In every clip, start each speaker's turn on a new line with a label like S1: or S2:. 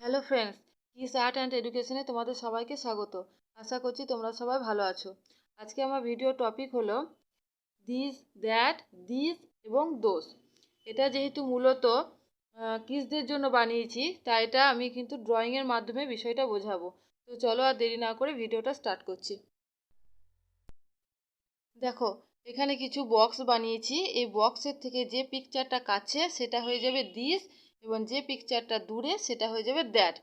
S1: Hello friends, কিস art and এডুকেশনে তোমাদের সবাইকে স্বাগত। আশা করছি তোমরা সবাই ভালো আছো। আজকে আমার ভিডিও টপিক হলো দিস, দ্যাট, দিস এবং দোস। এটা যেহেতু মূলত কিসদের জন্য বানিয়েছি, তাই এটা আমি কিন্তু ড্রয়িংয়ের মাধ্যমে বিষয়টা বোঝাবো। তো চলো আর দেরি না করে ভিডিওটা স্টার্ট করছি। দেখো, এখানে কিছু বক্স বানিয়েছি। এই বক্সের থেকে যে পিকচারটা কাছে সেটা হয়ে যাবে দিস, এবং যে পিকচারটা দূরে সেটা হয়ে যাবে দ্যাট।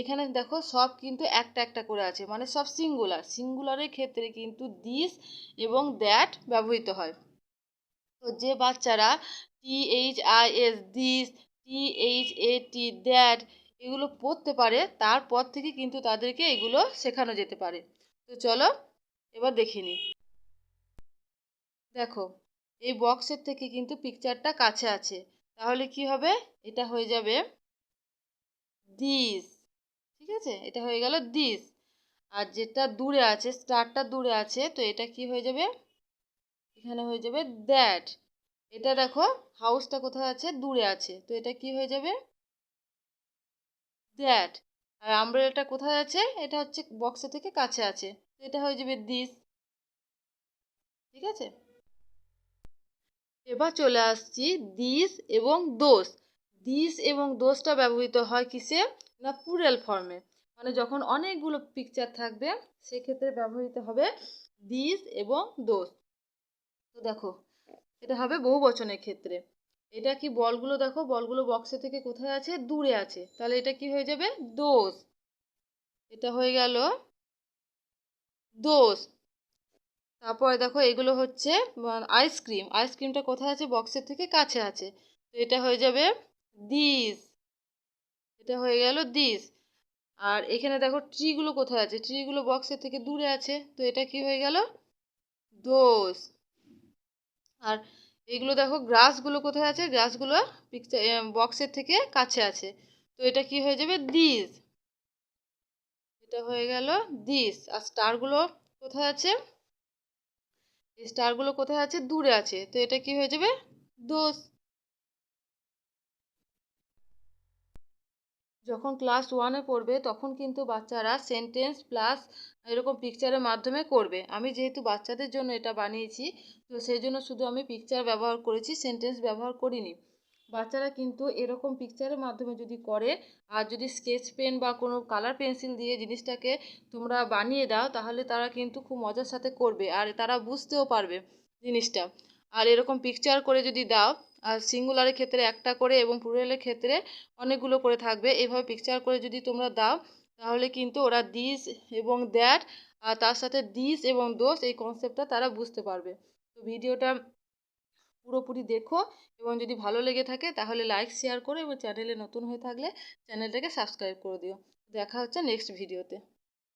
S1: এখানে দেখো সব কিন্তু একটা একটা করে আছে, মানে সব সিঙ্গুলারের ক্ষেত্রে কিন্তু দিস এবং দ্যাট ব্যবহৃত হয়। তো যে বাচ্চারা THIS দিস, THAT দ্যাট এগুলো পড়তে পারে, তারপর থেকে কিন্তু তাদেরকে এগুলো শেখানো যেতে পারে। তো চলো এবার দেখে নিই। দেখো, এই বক্সের থেকে কিন্তু পিকচারটা কাছে আছে, তাহলে কি হবে? এটা হয়ে যাবে দিস। ঠিক আছে, এটা হয়ে গেল দিস। আর যেটা দূরে আছে, স্টারটা দূরে আছে, তো এটা কি হয়ে যাবে? এখানে হয়ে যাবে দ্যাট। এটা দেখো, হাউসটা কোথায় আছে? দূরে আছে, তো এটা কি হয়ে যাবে? দ্যাট। আর আমব্রেলাটা কোথায় আছে? এটা হচ্ছে বক্সের থেকে কাছে আছে, তো এটা হয়ে যাবে দিস। ঠিক আছে, এবার চলে আসছি দিস এবং দোস। দিস এবং দোসটা ব্যবহৃত হয় কিসে? না, প্লুরাল ফর্মে, মানে যখন অনেকগুলো পিকচার থাকবে সেক্ষেত্রে ব্যবহৃত হবে দিস এবং দোস। তো দেখো, এটা হবে বহু বচনের ক্ষেত্রে। এটা কি, বলগুলো দেখো, বলগুলো বক্সের থেকে কোথায় আছে? দূরে আছে, তাহলে এটা কি হয়ে যাবে? দোস। এটা হয়ে গেল দোস। তারপরে দেখো, এগুলো হচ্ছে আইসক্রিম। আইসক্রিমটা কোথায় আছে? বক্সের থেকে কাছে আছে, তো এটা হয়ে যাবে দিস। এটা হয়ে গেল দিস। আর এখানে দেখো ট্রিগুলো কোথায় আছে? ট্রিগুলো বক্সের থেকে দূরে আছে, তো এটা কি হয়ে গেল? দোস। আর এগুলো দেখো, গ্রাসগুলো কোথায় আছে? গ্রাসগুলো পিকচার বক্সের থেকে কাছে আছে, তো এটা কি হয়ে যাবে? দিস। এটা হয়ে গেল দিস। আর স্টারগুলো কোথায় আছে? এই স্টারগুলো কোথায় আছে? দূরে আছে, তো এটা কি হয়ে যাবে? দোস। যখন ক্লাস ওয়ানে পড়বে তখন কিন্তু বাচ্চারা সেন্টেন্স প্লাস এরকম পিকচারের মাধ্যমে করবে। আমি যেহেতু বাচ্চাদের জন্য এটা বানিয়েছি, তো সেই জন্য শুধু আমি পিকচার ব্যবহার করেছি, সেন্টেন্স ব্যবহার করিনি। বাচ্চারা কিন্তু এরকম পিকচারের মাধ্যমে যদি করে, আর যদি স্কেচ পেন বা কোনো কালার পেন্সিল দিয়ে জিনিসটাকে তোমরা বানিয়ে দাও, তাহলে তারা কিন্তু খুব মজার সাথে করবে, আর তারা বুঝতেও পারবে জিনিসটা। আর এরকম পিকচার করে যদি দাও, আর সিঙ্গুলারের ক্ষেত্রে একটা করে এবং প্লুরালের ক্ষেত্রে অনেকগুলো করে থাকবে, এইভাবে পিকচার করে যদি তোমরা দাও, তাহলে কিন্তু ওরা দিস এবং দ্যাট আর তার সাথে দিস এবং দোস এই কনসেপ্টটা তারা বুঝতে পারবে। তো ভিডিওটা পুরোপুরি দেখো, এবং যদি ভালো লেগে থাকে তাহলে লাইক শেয়ার করো, এবং চ্যানেলে নতুন হয়ে থাকলে চ্যানেলটাকে সাবস্ক্রাইব করে দিও। দেখা হচ্ছে নেক্সট ভিডিওতে।